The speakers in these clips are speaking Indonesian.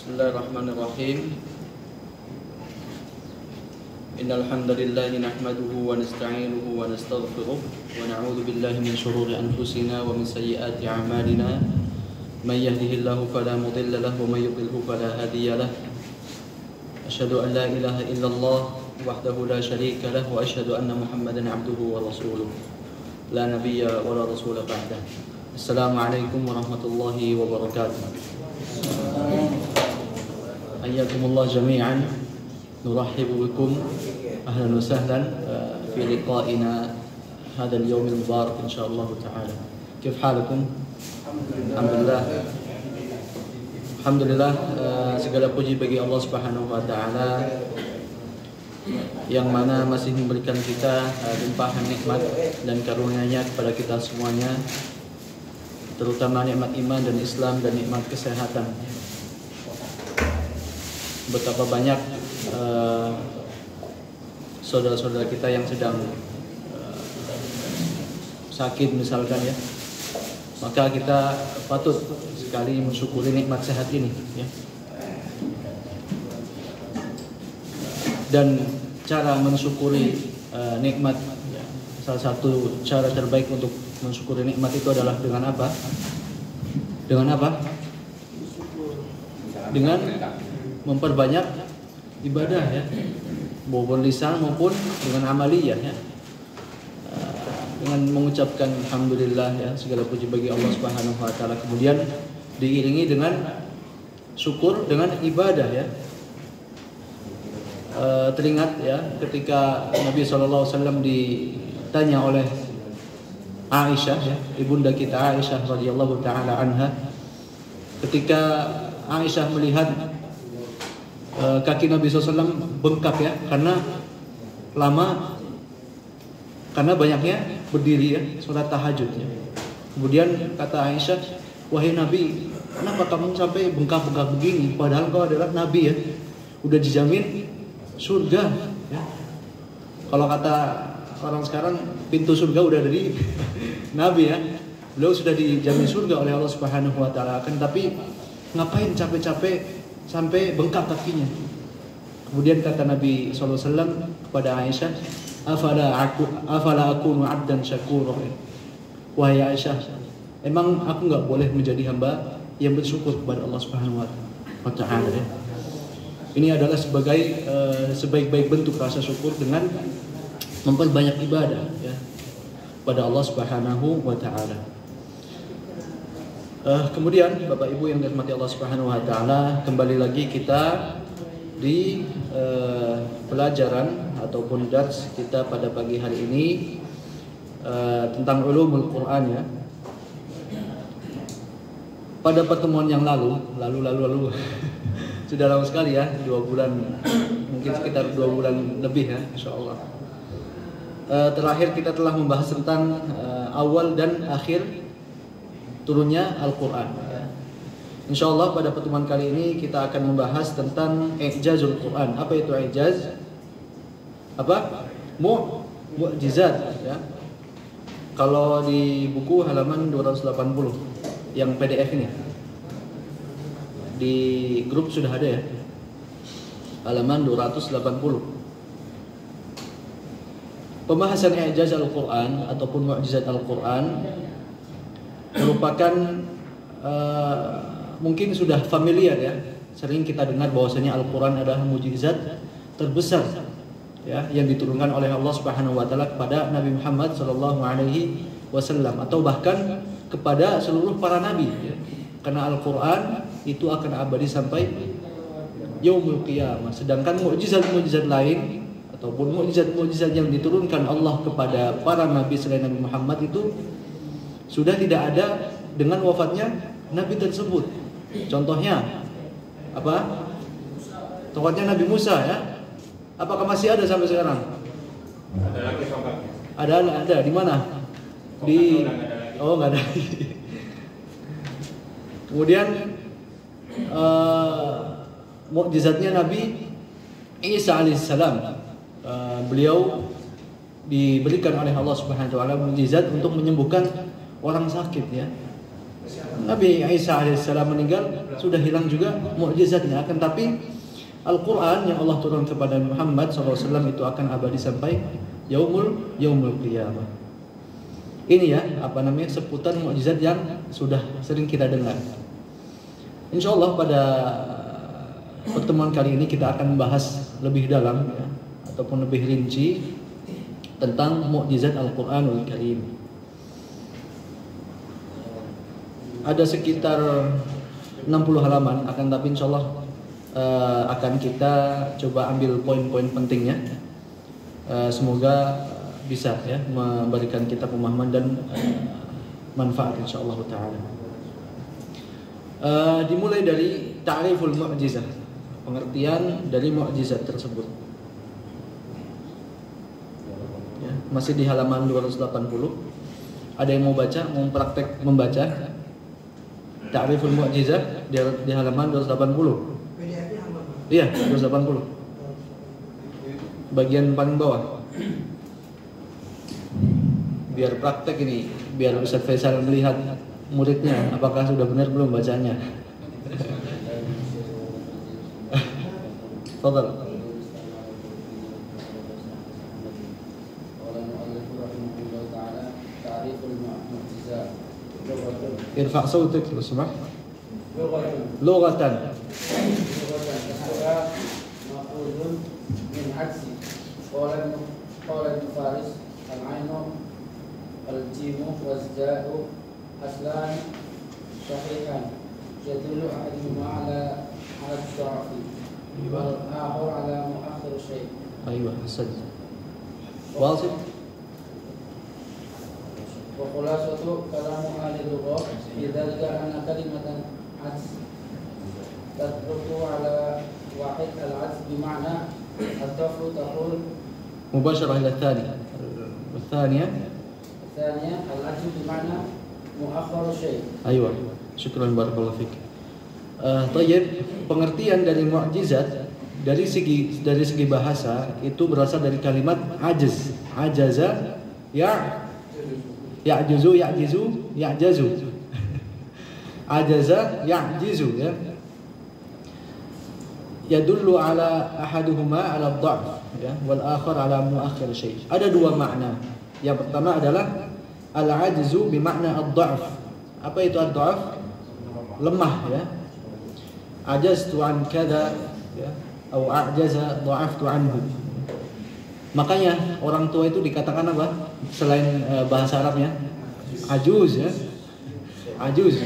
Bismillahirrahmanirrahim. Innal hamdalillah nahmaduhu wa nasta'inuhu wa nastaghfiruh wa na'udzu billahi min shururi anfusina wa min sayyiati a'malina. May yahdihillahu fala mudilla lahu wa may yudlilhu fala hadiya lahu. Asyhadu an la ilaha illallah wahdahu la syarika lahu wa asyhadu anna Muhammadan 'abduhu wa rasuluh. La nabiyya wa la rasula ba'dah. Assalamualaikum warahmatullahi wabarakatuh. Hayyakumullah jami'an. Nurahhibu bikum ahlan wa sahlan fi liqa'ina hadha al-yawm al-mubarak insyaallah ta'ala. Kif halakum? Alhamdulillah. Alhamdulillah, segala puji bagi Allah Subhanahu wa taala yang mana masih memberikan kita limpahan nikmat dan karunia-Nya kepada kita semuanya, terutama nikmat iman dan Islam dan nikmat kesehatan. Betapa banyak saudara-saudara kita yang sedang sakit misalkan ya, maka kita patut sekali mensyukuri nikmat sehat ini ya. Dan cara mensyukuri nikmat ya, salah satu cara terbaik untuk mensyukuri nikmat itu adalah dengan apa? Dengan apa? Dengan memperbanyak ibadah ya, maupun lisan maupun dengan amaliyah ya. Dengan mengucapkan alhamdulillah ya, segala puji bagi Allah Subhanahu wa taala, kemudian diiringi dengan syukur dengan ibadah ya. Teringat ya ketika Nabi SAW ditanya oleh Aisyah ya, ibunda kita Aisyah radhiyallahu taala anha, ketika Aisyah melihat kaki Nabi SAW bengkak ya, karena lama, karena banyaknya berdiri ya, sholat tahajud ya. Kemudian kata Aisyah, wahai Nabi, kenapa kamu sampai bengkak-bengkak begini? Padahal kau adalah Nabi ya, udah dijamin surga ya. Kalau kata orang sekarang, pintu surga udah dari Nabi ya, beliau sudah dijamin surga oleh Allah Subhanahu wa taala. Kan tapi ngapain capek-capek sampai bengkak kakinya? Kemudian kata Nabi SAW kepada Aisyah, afala akunu abdan syakura. Wahai Aisyah, emang aku nggak boleh menjadi hamba yang bersyukur kepada Allah Subhanahu wa taala ya? Ini adalah sebagai sebaik-baik bentuk rasa syukur dengan memperbanyak ibadah ya pada Allah Subhanahu wa taala. Kemudian Bapak Ibu yang dirahmati Allah Subhanahu wa taala, kembali lagi kita di pelajaran ataupun dars kita pada pagi hari ini tentang ulumul Quran ya. Pada pertemuan yang lalu sudah lama sekali ya, 2 bulan, mungkin sekitar 2 bulan lebih ya, insyaallah. Terakhir kita telah membahas tentang awal dan akhir turunnya Al-Quran ya. InsyaAllah pada pertemuan kali ini kita akan membahas tentang i'jazul Quran. Apa itu i'jaz? Apa? Mu'jizat ya. Kalau di buku halaman 280 yang PDF ini, di grup sudah ada ya, halaman 280. Pembahasan i'jaz Al-Quran ataupun mu'jizat Al-Quran merupakan mungkin sudah familiar ya, sering kita dengar bahwasanya Al-Quran adalah mukjizat terbesar ya, yang diturunkan oleh Allah Subhanahu wa taala kepada Nabi Muhammad sallallahu alaihi wasallam, atau bahkan kepada seluruh para nabi ya. Karena Al-Quran itu akan abadi sampai yaumul qiyamah. Sedangkan mukjizat-mukjizat lain ataupun mukjizat-mukjizat yang diturunkan Allah kepada para nabi selain Nabi Muhammad itu sudah tidak ada dengan wafatnya nabi tersebut. Contohnya apa? Wafatnya Nabi Musa ya. Apakah masih ada sampai sekarang? Ada lagi sobat. Ada di mana? Di nggak ada. Kemudian mukjizatnya Nabi Isa alaihissalam, beliau diberikan oleh Allah Subhanahu wa taala mukjizat untuk menyembuhkan orang sakit ya. Nabi Isa alaihissalam meninggal, sudah hilang juga mukjizatnya. Akan tapi Al-Quran yang Allah turun kepada Muhammad SAW itu akan abadi sampai yaumul qiyamah. Ini ya, seputar mukjizat yang sudah sering kita dengar. Insya Allah pada pertemuan kali ini kita akan bahas lebih dalam ya, ataupun lebih rinci tentang mukjizat Al-Quranul Karim. Ada sekitar 60 halaman, akan tapi insya Allah akan kita coba ambil poin-poin pentingnya. Semoga bisa ya memberikan kita pemahaman dan manfaat insya Allah Ta'ala. Dimulai dari ta'riful mu'jizah, pengertian dari mukjizat tersebut ya, masih di halaman 280. Ada yang mau baca, mau praktek membaca ta'riful mu'jizah di halaman 280. Iya, 280. Bagian paling bawah. Biar praktek ini, biar Ustaz Faisal melihat muridnya apakah sudah benar belum bacanya. Fadhal. Irfa' sautik lu semua. Lughatan. مأخوذ من عكس قال الفارس العين الجيم والزاء أصلان صحيحان يدل أحدهما على الضعف والآخر على مؤخر الشيء. أيوة حسنت. واصل. وخلاصة كلام أهل اللغة في ذلك أن كلمة عكس تطلق على واحد العكس بمعنى الطفل تقول مباشرة إلى الثانية. والثانية العكس بمعنى مؤخر شيء. أيوة شكرا بارك الله فيك. طيب, pengertian dari mukjizat dari segi bahasa itu berasal dari kalimat ajiz. Ajaza ya'juzu ajaza ya'jizu ya. Yadullu ala ahaduhuma ala ad-dha'f ya, wal akhar ala muakhir syai'. Ada dua makna. Yang pertama adalah al-ajzu bimakna ad-dha'f. Apa itu ad-dha'f? Lemah ya. Ajaztu an kadza ya, atau a'jaza dha'aftu anhu. Makanya orang tua itu dikatakan apa? Selain bahasa Arabnya ajuz ya. Ajuz.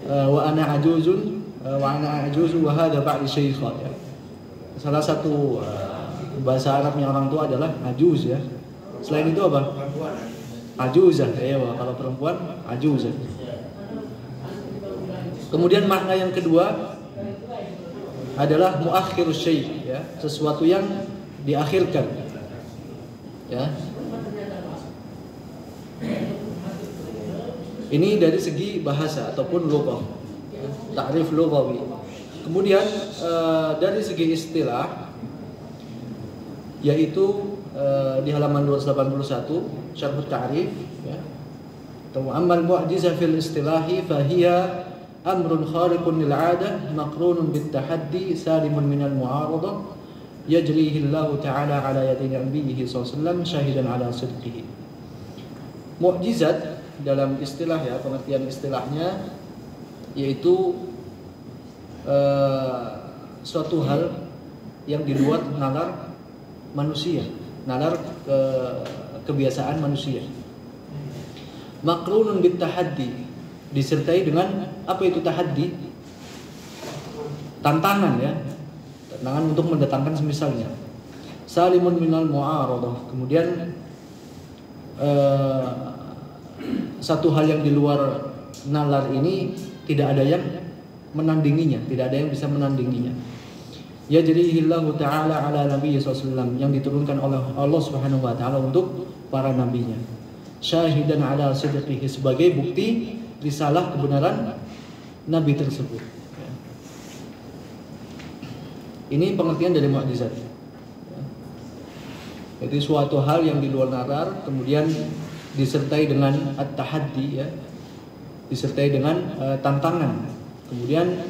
Wa ana ajuzun wa ana ajuzu wa hadha ba'di syaikha ya. Salah satu bahasa Arabnya orang tua adalah ajuz ya. Selain itu apa? Ajuzah ya, kalau perempuan ajuzah. Kemudian makna yang kedua adalah muakhirus syai' ya, sesuatu yang diakhirkan. Ya. Ini dari segi bahasa ataupun lughah. Ta'rif lughawi. Kemudian dari segi istilah yaitu di halaman 281 syarh ta'rif ya. Ammal mu'jizah fil istilahi fahiya amrun khariqun lil 'adah maqrunun bit tahaddi salimun minal mu'aradah yajrihi Allah ta'ala ala yadi nabiyhi sallallahu alaihi wasallam syahidan ala sidqihi. Mukjizat dalam istilah ya, pengertian istilahnya yaitu suatu hal yang di luar nalar manusia, nalar kebiasaan manusia. Maqrunun bit tahaddi, disertai dengan apa itu tahaddi? Tantangan ya. Tantangan untuk mendatangkan semisalnya. Salimun minal mu'aradah. Kemudian satu hal yang di luar nalar ini tidak ada yang menandinginya, tidak ada yang bisa menandinginya. Ya jadihillahu ta'ala ala nabiyyi sallallahu yang diturunkan oleh Allah Subhanahu wa taala untuk para nabinya. Syahidan ala sidqihi, sebagai bukti risalah kebenaran nabi tersebut. Ini pengertian dari mukjizat. Jadi suatu hal yang di luar nalar kemudian disertai dengan at-tahaddi ya, disertai dengan tantangan. Kemudian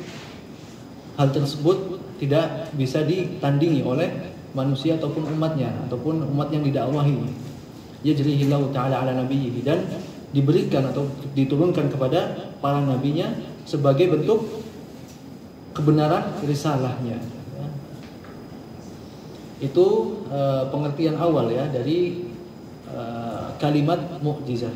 hal tersebut tidak bisa ditandingi oleh manusia ataupun umatnya ataupun umat yang didakwahi. Yajrihillahu ta'ala ala nabiyhi, dan diberikan atau diturunkan kepada para nabinya sebagai bentuk kebenaran risalahnya. Itu pengertian awal ya dari kalimat mukjizat.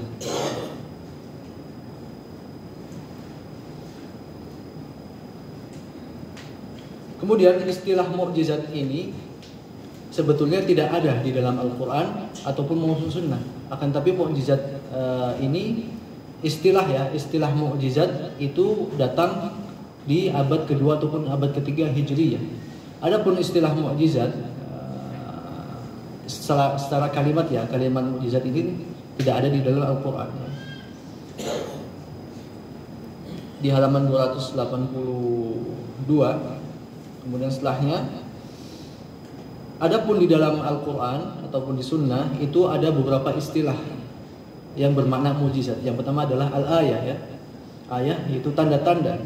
Kemudian istilah mukjizat ini sebetulnya tidak ada di dalam Al-Quran ataupun maupun Sunnah. Akan tapi mukjizat ini istilah mukjizat itu datang di abad kedua ataupun abad ketiga Hijriyah. Adapun istilah mukjizat secara kalimat ya, kalimat mukjizat ini tidak ada di dalam Al-Quran. Di halaman 282. Kemudian setelahnya, adapun di dalam Al-Quran ataupun di Sunnah itu ada beberapa istilah yang bermakna mukjizat. Yang pertama adalah al-ayah ya. Ayah yaitu tanda-tanda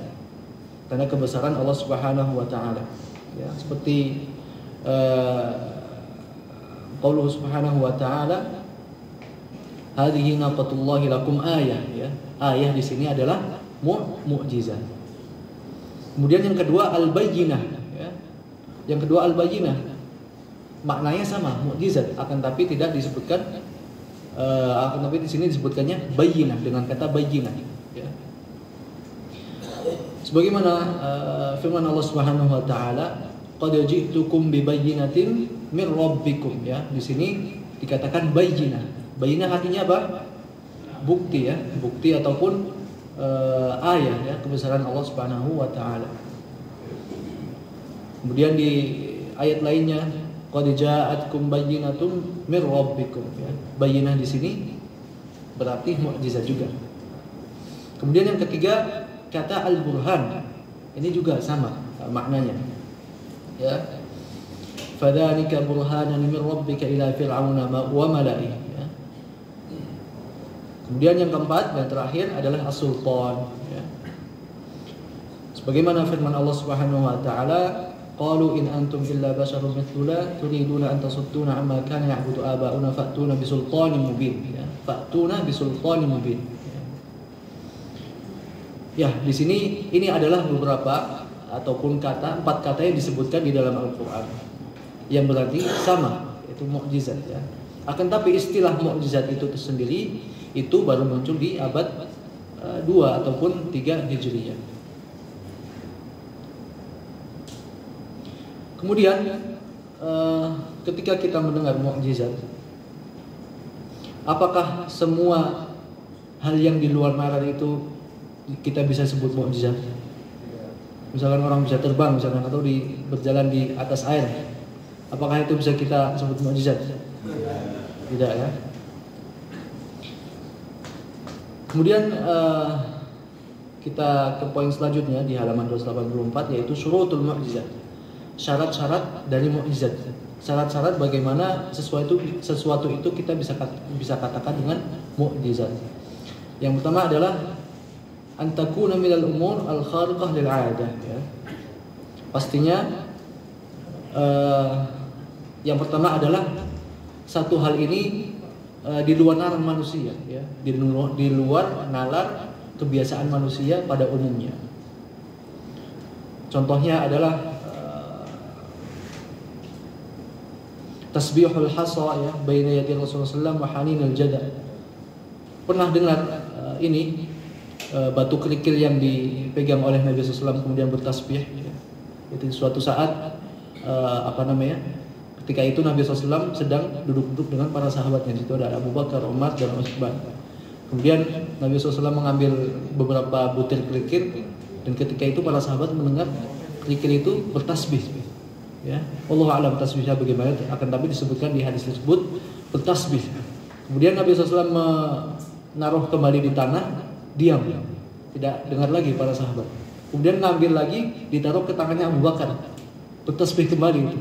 kebesaran Allah Subhanahu wa taala. Ya, seperti qauluhu subhanahu wa ta'ala, hadhihi naqatullahi lakum ayah ya. Ayah di sini adalah mukjizat. Kemudian yang kedua al-bayyinah ya. Yang kedua al-bayyinah maknanya sama, mukjizat, akan tapi tidak disebutkan akan tapi di sini disebutkannya bayyinah dengan kata bayyinah ya. Sebagaimana firman Allah Subhanahu wa taala, qad ji'tukum bi bayyinatin min rabbikum ya. Di sini dikatakan bayyinah. Bayyinah artinya apa? Bukti ya, bukti ataupun ayat ya, kebesaran Allah Subhanahu wa taala. Kemudian di ayat lainnya, qad ja'atkum bayyinatun min rabbikum ya. Bayyinah di sini berarti mukjizat juga. Kemudian yang ketiga kata al-burhan. Ini juga sama maknanya. Ya. Fadzalika burhanan min rabbika ila fir'auna wa mala'ihi ya. Kemudian yang keempat dan terakhir adalah as-sultan ya. Sebagaimana firman Allah Subhanahu wa taala, qalu in antum illa basharun mithluna turiduna an tasudduna amma kana ya'budu aba'una fa'tuna bisultanin mubin ya. Fa'tuna bisultanin mubin. Ya, di sini ini adalah beberapa ataupun empat kata yang disebutkan di dalam Al-Quran yang berarti sama, yaitu mukjizat ya. Akan tapi istilah mukjizat itu tersendiri itu baru muncul di abad 2 ataupun 3 Hijriyah. Kemudian ketika kita mendengar mukjizat, apakah semua hal yang di luar nalar itu kita bisa sebut mukjizat? Misalkan orang bisa terbang misalkan, atau berjalan di atas air, apakah itu bisa kita sebut mukjizat? Tidak ya. Kemudian kita ke poin selanjutnya di halaman 284, yaitu syurutul mukjizat. Syarat-syarat dari mukjizat. Syarat-syarat bagaimana sesuatu itu kita bisa katakan dengan mukjizat. Yang pertama adalah antakuna minal umur al-khariqah lil 'adah ya. Pastinya yang pertama adalah satu hal ini di luar nalar manusia ya, di luar nalar kebiasaan manusia pada umumnya. Contohnya adalah tasbihul hasa ya baina yadi Rasulullah sallallahu alaihi wasallam wa haninul jada. Pernah dengar ini batu kerikil yang dipegang oleh Nabi SAW kemudian bertasbih ya. Itu suatu saat ketika itu Nabi SAW sedang duduk-duduk dengan para sahabatnya. Di situ ada Abu Bakar, Umar, dan Utsman. Kemudian Nabi SAW mengambil beberapa butir kerikil, dan ketika itu para sahabat mendengar kerikil itu bertasbih ya. Wallahu a'lam tasbihnya bagaimana, akan tapi disebutkan di hadis tersebut bertasbih. Kemudian Nabi SAW menaruh kembali di tanah, diam, tidak dengar lagi para sahabat. Kemudian ngambil lagi, ditaruh ke tangannya Abu Bakar, bertasbih kembali itu.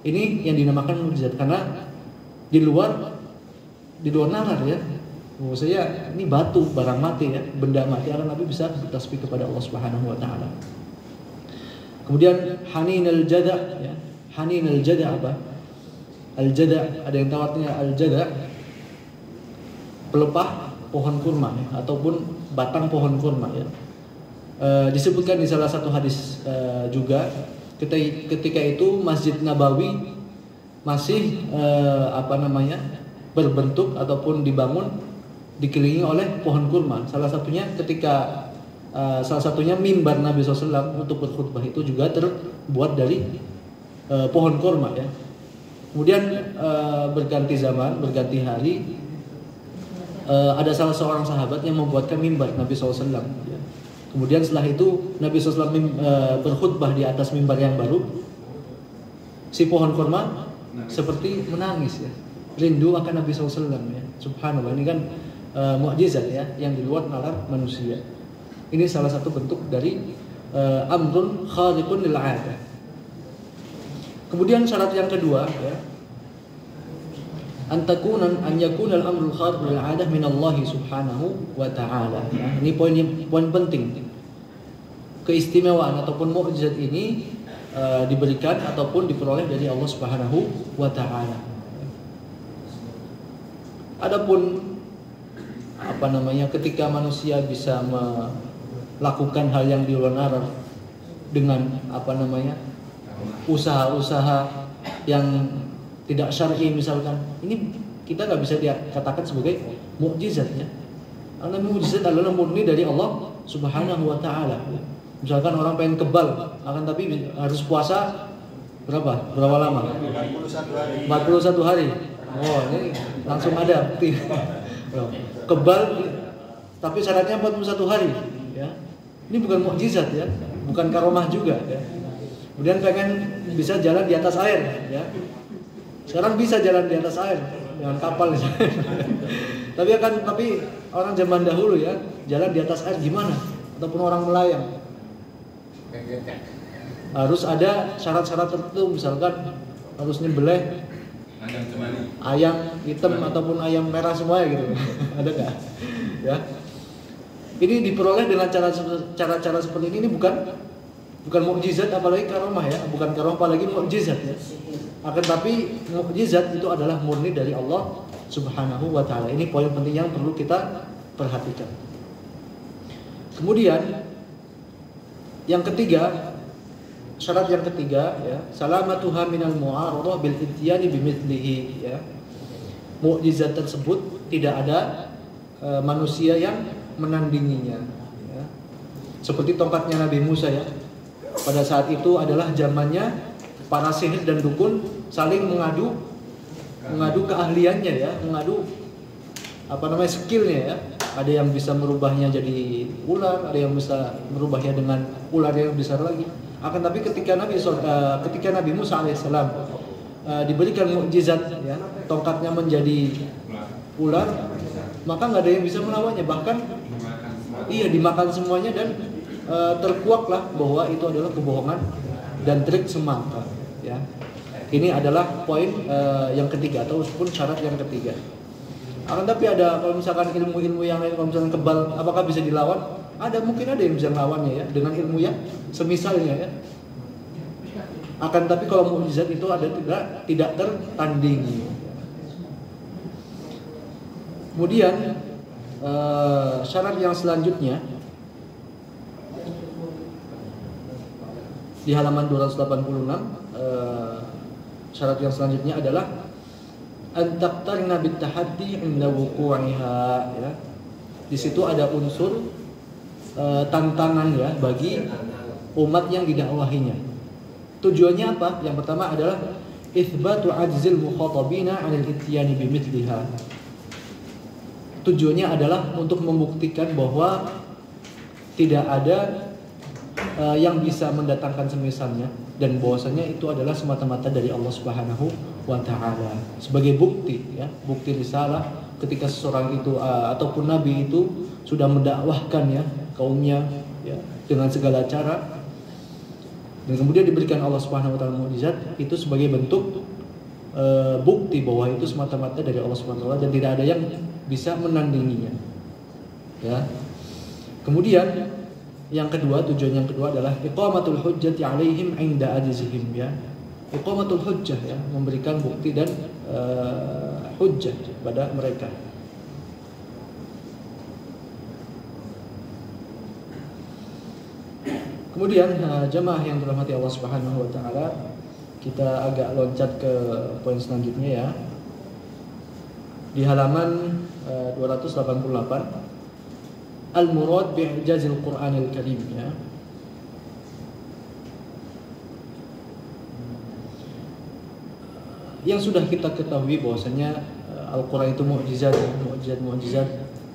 Ini yang dinamakan mukjizat, karena di luar nalar ya, Saya ini batu, barang mati ya, benda mati, akan Nabi bisa bertasbih kepada Allah Subhanahu wa taala. Kemudian haninal jada ya. Haninal jada apa? Al jada, ada yang tahu artinya al jada? Pelepah pohon kurma ya, ataupun batang pohon kurma ya. Disebutkan di salah satu hadis juga ketika itu Masjid Nabawi masih berbentuk ataupun dibangun dikelilingi oleh pohon kurma. Salah satunya mimbar Nabi SAW untuk berkhutbah itu juga terbuat dari pohon kurma ya. Kemudian berganti zaman, berganti hari, ada salah seorang sahabat yang membuatkan mimbar Nabi SAW ya. Kemudian setelah itu Nabi SAW berkhutbah di atas mimbar yang baru. Si pohon kurma seperti menangis ya, rindu akan Nabi SAW ya. Subhanallah, ini kan mukjizat ya, yang di luar nalar manusia. Ini salah satu bentuk dari amrun khariqun lil 'adah. Kemudian syarat yang kedua ya, an yakuna al-amrul khariq lil 'adah min Allah Subhanahu wa ta'ala ya. Ini poin penting. Keistimewaan ataupun mukjizat ini diberikan ataupun diperoleh dari Allah Subhanahu wa ta'ala. Adapun ketika manusia bisa melakukan hal yang di luar nalar dengan usaha-usaha yang tidak syar'i misalkan, ini kita nggak bisa dikatakan sebagai mukjizat ya. Karena mukjizat adalah murni dari Allah Subhanahu wa ta'ala. Misalkan orang pengen kebal, akan tapi harus puasa berapa lama? 41 hari. Oh, ini langsung ada bukti. Kebal tapi syaratnya 41 hari ya. Ini bukan mukjizat ya, bukan karomah juga ya. Kemudian pengen bisa jalan di atas air ya. Sekarang bisa jalan di atas air dengan kapal misalnya. tapi orang zaman dahulu ya, jalan di atas air gimana? Ataupun orang melayang. Harus ada syarat-syarat tertentu, misalkan harus nyembelih ayam hitam ataupun ayam merah semuanya gitu. Ada nggak? Ya. Ini diperoleh dengan cara-cara seperti ini bukan mukjizat apalagi karomah ya, bukan karomah apalagi mukjizat ya. Akan tapi mukjizat itu adalah murni dari Allah Subhanahu wa ta'ala. Ini poin penting yang perlu kita perhatikan. Kemudian yang ketiga, syarat yang ketiga ya, salamatuha minal mu'aradah bil ityani bimithlihi ya. Mukjizat tersebut tidak ada manusia yang menandinginya ya. Seperti tongkatnya Nabi Musa ya. Pada saat itu adalah zamannya para sihir dan dukun saling mengadu keahliannya ya, mengadu skillnya ya. Ada yang bisa merubahnya jadi ular, ada yang bisa merubahnya dengan ular yang besar lagi. Akan tapi ketika Nabi Musa alaihissalam diberikan mukjizat ya, tongkatnya menjadi ular, maka nggak ada yang bisa melawannya. Bahkan dimakan semuanya dan terkuaklah bahwa itu adalah kebohongan dan trik semata ya. Ini adalah poin yang ketiga ataupun syarat yang ketiga. Akan tapi ada, kalau misalkan ilmu-ilmu yang lain, kalau misalkan kebal, apakah bisa dilawan? Mungkin ada yang bisa melawannya ya, dengan ilmu yang semisalnya ya. Akan tapi kalau mukjizat itu tidak tertandingi. Kemudian syarat yang selanjutnya di halaman 286, syarat yang selanjutnya adalah antaqtarna bitahaddi 'inda wuqu'iha ya. Di situ ada unsur tantangan ya bagi umat yang didakwahinya. Tujuannya apa? Yang pertama adalah itsbatu ajzil mukhatabina 'anil ityani bimithliha. Tujuannya adalah untuk membuktikan bahwa tidak ada yang bisa mendatangkan semisalnya, dan bahwasanya itu adalah semata-mata dari Allah Subhanahu wa ta'ala. Sebagai bukti ya, bukti risalah ketika seseorang itu ataupun nabi itu sudah mendakwahkan ya kaumnya ya dengan segala cara, dan kemudian diberikan Allah Subhanahu wa ta'ala mukjizat, itu sebagai bentuk bukti bahwa itu semata-mata dari Allah Subhanahu wa ta'ala dan tidak ada yang bisa menandinginya. Ya. Kemudian yang kedua, tujuan yang kedua adalah iqamatul hujjati 'alaihim 'inda ajzihim, ya. Iqamatul hujjah, ya, memberikan bukti dan hujjah pada mereka. Kemudian jamaah yang dirahmati Allah Subhanahu wa taala, kita agak loncat ke poin selanjutnya, ya. Di halaman 288, al-murad bi'ijazil Qur'anil Karim, ya. Yang sudah kita ketahui bahwasanya Al-Qur'an itu mukjizat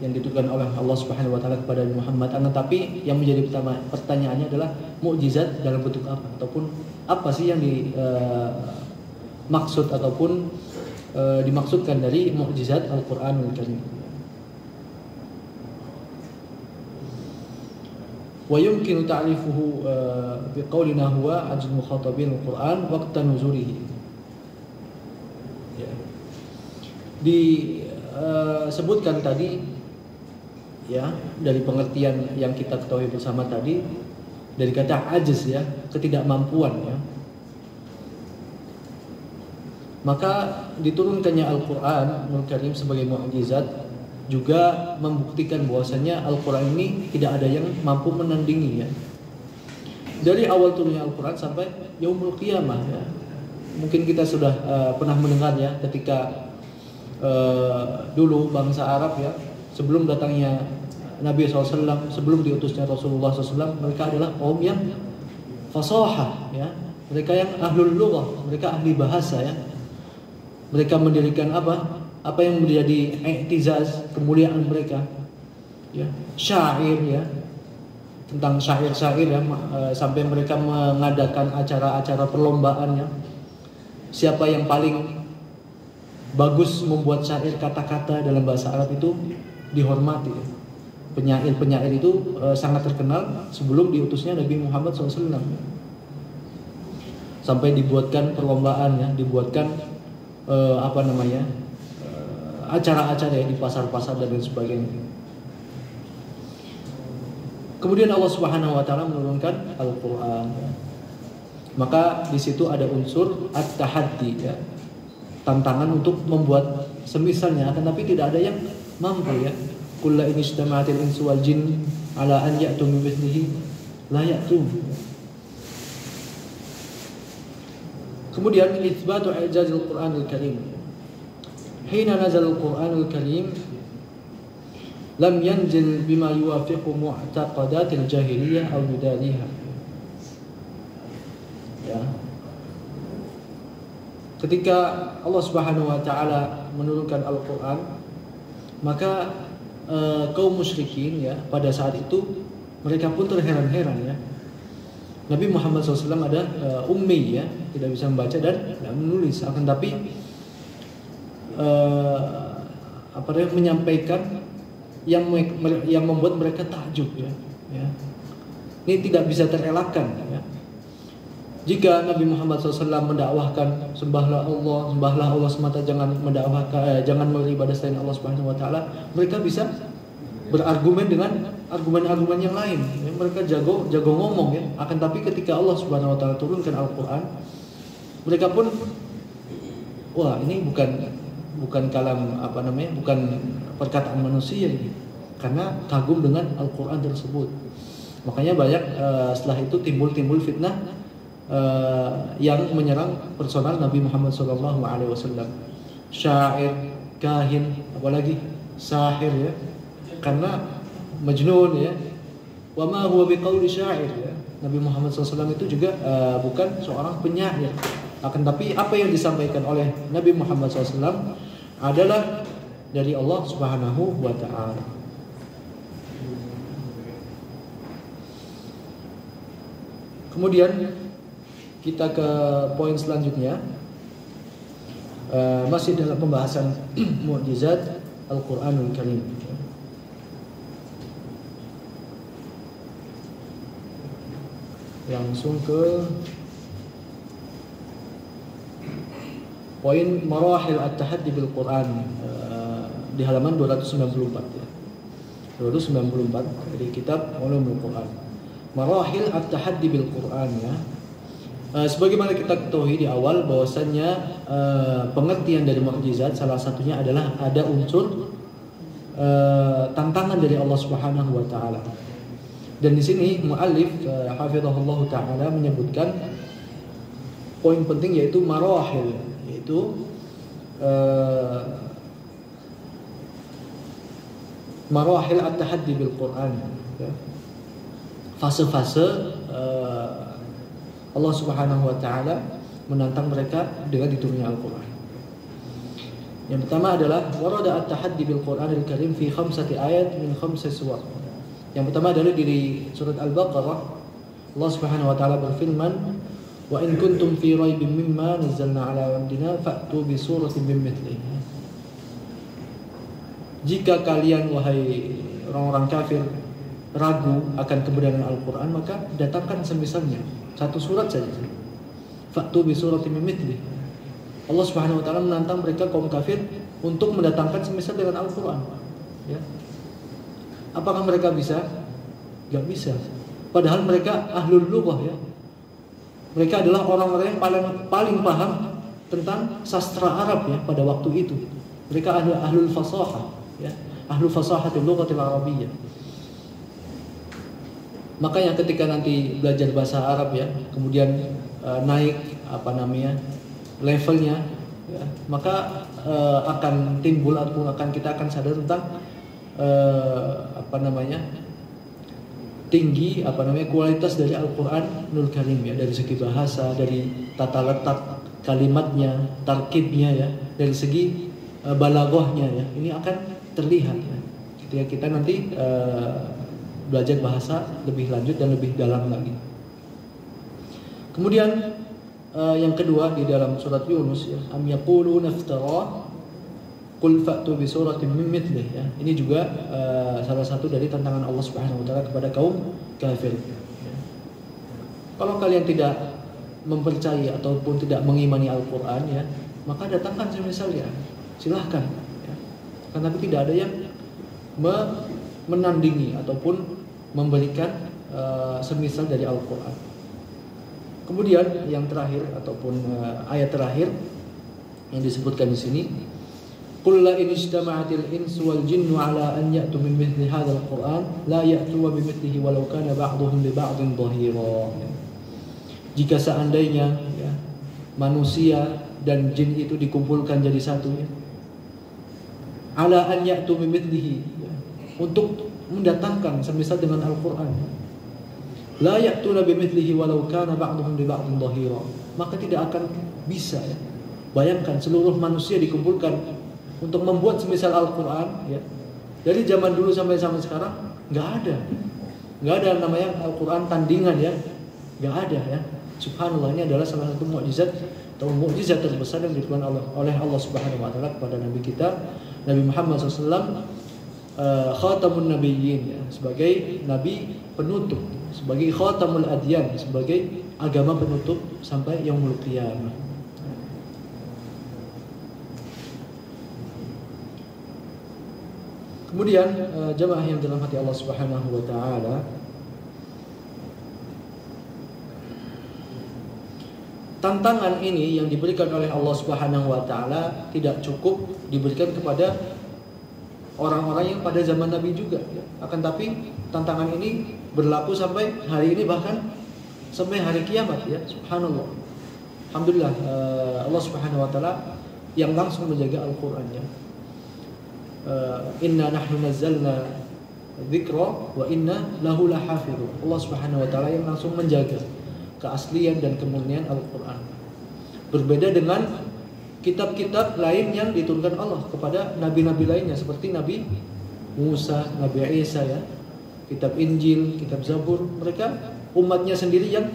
yang ditujukan oleh Allah Subhanahu wa taala kepada Muhammad. Tapi yang menjadi pertanyaannya adalah mukjizat dalam bentuk apa, ataupun apa sih yang dimaksud ataupun dimaksudkan dari mukjizat Al-Qur'anul Karim. Wa yumkinu ta'rifuhu biqaulina huwa ajl mukhatabin Al-Qur'an waqta nuzulihi. Disebutkan tadi, ya, dari pengertian yang kita ketahui bersama tadi, dari kata ajiz, ya, ketidakmampuan, ya. Maka diturunkannya Al-Qur'anul Karim sebagai mukjizat juga membuktikan bahwasanya Al-Qur'an ini tidak ada yang mampu menandingi, ya. Dari awal turunnya Al-Qur'an sampai yaumul qiyamah, ya. Mungkin kita sudah pernah mendengar, ya, ketika dulu bangsa Arab, ya, sebelum datangnya Nabi SAW, sebelum diutusnya Rasulullah SAW, mereka adalah kaum yang fasahah, ya. Mereka yang ahlul lughah, mereka ahli bahasa, ya. Mereka mendirikan apa yang menjadi i'tizaz, kemuliaan mereka, ya, syair, ya, tentang syair-syair, ya, sampai mereka mengadakan acara-acara perlombaan, ya. Siapa yang paling bagus membuat syair kata-kata dalam bahasa Arab itu dihormati. Penyair-penyair itu sangat terkenal sebelum diutusnya Nabi Muhammad SAW. Sampai dibuatkan perlombaan, ya, dibuatkan acara-acara, ya, di pasar-pasar dan lain sebagainya. Kemudian Allah Subhanahu wa taala menurunkan Al-Qur'an, ya. Maka di situ ada unsur at-tahaddi, ya, tantangan untuk membuat semisalnya, akan tapi tidak ada yang mampu, ya. Qul la in ijtama'atil insu wal jin ala an ya'tu bi mithlihi la ya'tun. Kemudian itsbatu i'jazil Qur'anil Karim. Hina nazal Al-Qur'anul Karim lam yanzil bima yuwafiqu mu'taqadatil jahiliyah aw yudaliha. Ya. Ketika Allah Subhanahu wa taala menurunkan Al-Qur'an, maka kaum musyrikin, ya, pada saat itu mereka pun terheran-heran, ya. Nabi Muhammad SAW ada ummi, ya, tidak bisa membaca dan tidak menulis, akan tapi menyampaikan yang membuat mereka takjub, ya. Ini tidak bisa terelakkan, ya. Jika Nabi Muhammad SAW mendakwahkan sembahlah Allah semata, jangan mendakwahkan, jangan beribadah selain Allah Subhanahu wa taala, mereka bisa berargumen dengan argumen-argumen yang lain, ya. Mereka jago ngomong, ya. Akan tapi ketika Allah Subhanahu wa taala turunkan Al-Qur'an, mereka pun, wah, ini bukan kalam bukan perkataan manusia ini, karena kagum dengan Al-Qur'an tersebut. Makanya banyak setelah itu timbul fitnah yang menyerang personal Nabi Muhammad SAW. Syair, kahin, apalagi sahir, ya, karena majnun, ya. Wa ma huwa biqauli syair, ya. Nabi Muhammad SAW itu juga bukan seorang penyair, akan tapi apa yang disampaikan oleh Nabi Muhammad SAW adalah dari Allah Subhanahu wa taala. Kemudian kita ke poin selanjutnya, masih dalam pembahasan mukjizat Al-Qur'anul Karim. Langsung ke poin marahil at-tahaddi bil Qur'an. di halaman 294 ya. 294 dari kitab Ulumul Quran. Marahil at-tahaddi bil Quran ya. Sebagaimana kita ketahui di awal bahwasannya pengertian dari mukjizat salah satunya adalah ada unsur tantangan dari Allah Subhanahu wa taala. Dan di sini muallif hafizahullah taala menyebutkan poin penting yaitu marahil, yaitu marahil at-tahaddi bil Quran ya. Fase-fase Allah Subhanahu wa taala menantang mereka dengan diturunnya Al-Qur'an. Yang pertama adalah warada at-tahaddi bil Qur'anil Karim fi 5 ayat min 5 suwar. Yang pertama adalah di surat Al-Baqarah Allah Subhanahu wa taala berfirman, "Wa in kuntum fi raibin mimma nazzalna 'ala 'abdina fa'tu bi suratin min mithlihi." Jika kalian wahai orang-orang kafir ragu akan kebenaran Al-Qur'an, maka datangkan semisalnya satu surat saja. Fa'tu bi suratin min mithlihi. Allah Subhanahu wa taala menantang mereka kaum kafir untuk mendatangkan semisal dengan Al-Qur'an. Ya. Apakah mereka bisa? Gak bisa. Padahal mereka ahlul lughah ya. Mereka adalah orang-orang yang paling paham tentang sastra Arab ya pada waktu itu. Mereka ahlul fasahah ya. Ahlul fasahatil lughatil arabiyyah. Makanya ketika nanti belajar bahasa Arab ya, kemudian naik levelnya ya, maka akan timbul ataupun kita akan sadar tentang tinggi kualitas dari Al-Qur'anul Karim ya, dari segi bahasa, dari tata letak kalimatnya, tarkibnya ya, dari segi balaghahnya ya. Ini akan terlihat ya ketika kita nanti belajar bahasa lebih lanjut dan lebih dalam lagi. Kemudian yang kedua di dalam surat Yunus ya, am yaquluna iftara qul fa'tu bi suratin min mithlihi ya. Ini juga salah satu dari tantangan Allah Subhanahu wa taala kepada kaum kafir. Ya. Kalau kalian tidak mempercayai ataupun tidak mengimani Al-Qur'an ya, maka datangkan semisalnya. Silahkan ya. Kan tapi tidak ada yang menandingi ataupun memberikan semisal dari Al-Qur'an. Kemudian yang terakhir ataupun ayat terakhir yang disebutkan di sini, qul la in ijtama'atil insu wal jinnu 'ala an ya'tu min mithli hadzal Qur'an la ya'tu bi mithlihi walau kana ba'dhuhum li ba'dhin dhahira. Jika seandainya ya, manusia dan jin itu dikumpulkan jadi satu ya, 'ala an ya'tu bi mithlihi ya, untuk mendatangkan semisal dengan Al-Qur'an. La ya'tuna bimithlihi walau kana ba'dhum li ba'dhin dhahira. Maka tidak akan bisa ya. Bayangkan seluruh manusia dikumpulkan untuk membuat semisal Al-Qur'an ya. Dari zaman dulu sampai sekarang enggak ada. Enggak ada namanya Al-Qur'an tandingan ya. Enggak ada ya. Subhanallah, ini adalah salah satu mukjizat atau mukjizat terbesar yang diberikan oleh Allah Subhanahu wa taala kepada nabi kita Nabi Muhammad SAW, khatamun nabiyyin ya, sebagai nabi penutup, sebagai khatamul adyan, sebagai agama penutup sampai yaumul qiyamah. Kemudian jemaah yang dirahmati Allah Subhanahu wa taala, tantangan ini yang diberikan oleh Allah Subhanahu wa taala tidak cukup diberikan kepada orang-orang yang pada zaman Nabi juga ya. Akan tapi tantangan ini berlaku sampai hari ini, bahkan sampai hari kiamat ya. Subhanallah. Alhamdulillah, Allah Subhanahu wa taala yang langsung menjaga Al-Qur'an ya. Inna nahnu nazzalna dzikra wa inna lahu lahafizun. Allah Subhanahu wa taala yang langsung menjaga keaslian dan kemurnian Al-Qur'an. Berbeda dengan kitab-kitab lain yang diturunkan Allah kepada nabi-nabi lainnya seperti Nabi Musa, Nabi Isa ya. Kitab Injil, kitab Zabur, mereka umatnya sendiri yang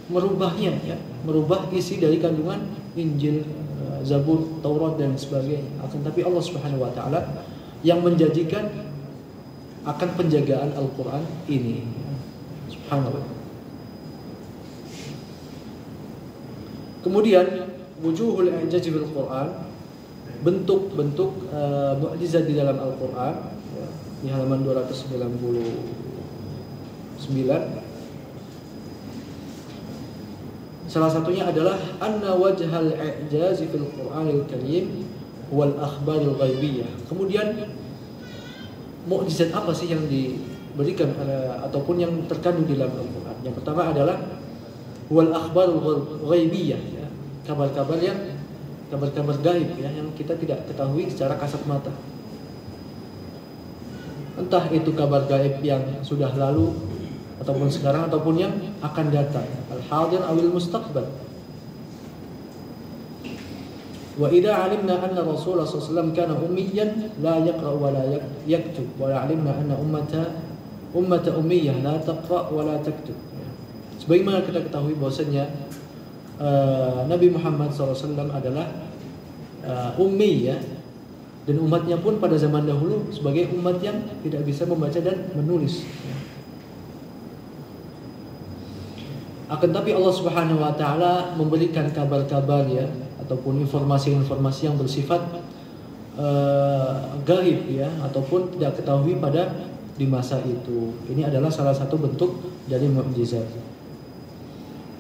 merubahnya ya, merubah isi dari kandungan Injil, Zabur, Taurat dan sebagainya. Akan tapi Allah Subhanahu wa taala yang menjanjikan akan penjagaan Al-Qur'an ini. Subhanallah. Kemudian wujuhul i'jaz bil Qur'an bentuk-bentuk mukjizat di dalam Al-Qur'an ya, di halaman 299. Salah satunya adalah anna wajhal i'jaz fil Qur'anil Karim wal akhbaril ghaibiyah. Kemudian mukjizat apa sih yang diberikan ataupun yang terkandung di dalam Al-Qur'an? Yang pertama adalah wal akhbarul ghaibiyah ya, kabar-kabar gaib ya, yang kita tidak ketahui secara kasat mata. Entah itu kabar gaib yang sudah lalu ataupun sekarang ataupun yang akan datang, al-hadir awil mustaqbal. Wa idza 'alimna anna Rasulullah sallallahu alaihi wasallam kana ummiyan la yaqra wa la yaktub wa 'alimna anna ummata ummiyah la taqra wa la taktub. Sebagaimana kita ketahui bahwasanya Nabi Muhammad SAW adalah ummi ya, dan umatnya pun pada zaman dahulu sebagai umat yang tidak bisa membaca dan menulis. Akan tapi Allah Subhanahu wa taala memberikan kabar-kabar ya, ataupun informasi-informasi yang bersifat gaib ya, ataupun tidak ketahui pada di masa itu. Ini adalah salah satu bentuk dari mukjizat.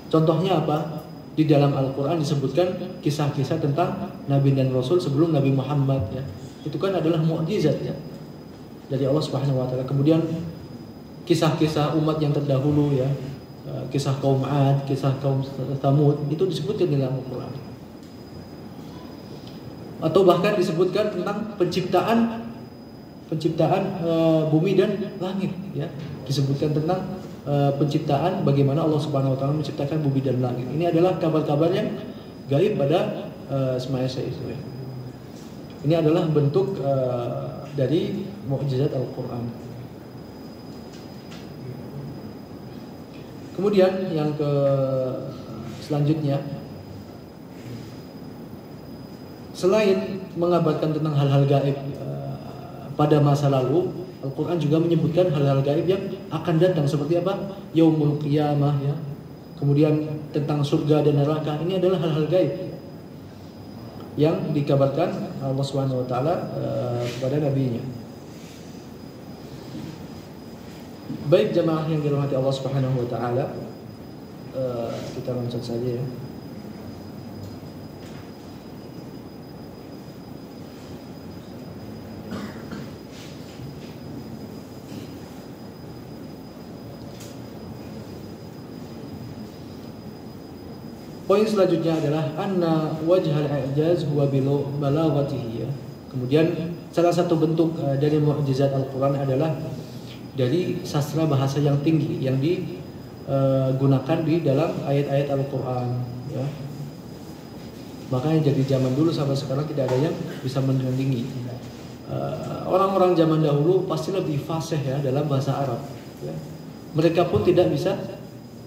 Contohnya apa? Di dalam Al-Qur'an disebutkan kisah-kisah tentang Nabi dan Rasul sebelum Nabi Muhammad ya. Itu kan adalah mukjizat ya dari Allah Subhanahu wa taala. Kemudian kisah-kisah umat yang terdahulu ya, kisah kaum 'Ad, kisah kaum Tsamud itu disebutkan di dalam Al-Qur'an. Atau bahkan disebutkan tentang penciptaan bumi dan langit ya. Disebutkan tentang penciptaan bagaimana Allah Subhanahu wa taala menciptakan bumi dan langit. Ini adalah kabar-kabar yang gaib pada semasa itu ya. Ini adalah bentuk dari mukjizat Al-Qur'an. Kemudian yang selanjutnya, selain mengabarkan tentang hal-hal gaib pada masa lalu, Al-Quran juga menyebutkan hal-hal gaib yang akan datang seperti apa? Yaumul Qiyamah ya. Kemudian tentang surga dan neraka. Ini adalah hal-hal gaib yang dikabarkan Allah Subhanahu wa taala kepada nabinya. Baik jemaah yang dirahmati Allah Subhanahu wa taala, kita lanjut saja ya. Poin selanjutnya adalah anna wajhal i'jaz huwa balaghatihi ya. Kemudian salah satu bentuk dari mukjizat Al-Qur'an adalah dari sastra bahasa yang tinggi yang digunakan di dalam ayat-ayat Al-Qur'an ya. Makanya jadi zaman dulu sampai sekarang tidak ada yang bisa menandingi. Orang-orang zaman dahulu pasti lebih fasih ya dalam bahasa Arab ya. Mereka pun tidak bisa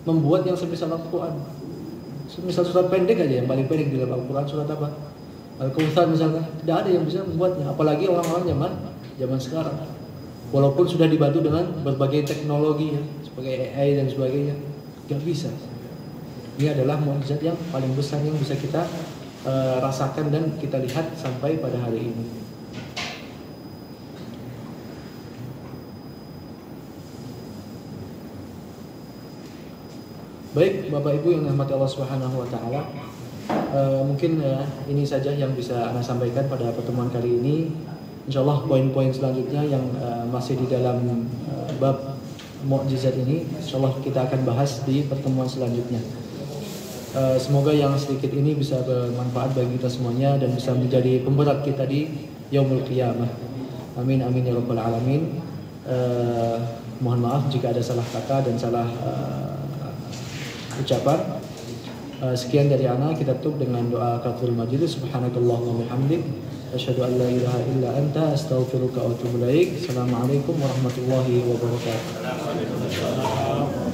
membuat yang semisal Al-Qur'an. Misal surat pendek aja, yang paling pendek di dalam Al-Quran surat apa? Al-Kautsar misalkan, tidak ada yang bisa membuatnya. Apalagi orang-orang zaman sekarang. Walaupun sudah dibantu dengan berbagai teknologi ya, sebagai AI dan sebagainya, tidak bisa. Ini adalah mukjizat yang paling besar yang bisa kita rasakan dan kita lihat sampai pada hari ini. Baik Bapak Ibu yang dirahmati Allah Subhanahu wa taala, mungkin ini saja yang bisa Anda sampaikan pada pertemuan kali ini. Insyaallah poin-poin selanjutnya yang masih di dalam bab mukjizat ini insyaallah kita akan bahas di pertemuan selanjutnya. Semoga yang sedikit ini bisa bermanfaat bagi kita semuanya dan bisa menjadi pemberat kita di Yaumul Qiyamah. Amin amin ya rabbal alamin. Mohon maaf jika ada salah kata dan salah ucapan. Sekian dari ana, kita tutup dengan doa kafaratul majlis. Subhanakallahumma wa bihamdik asyhadu an la ilaha illa anta astaghfiruka wa atubu ilaik. Assalamualaikum warahmatullahi wabarakatuh.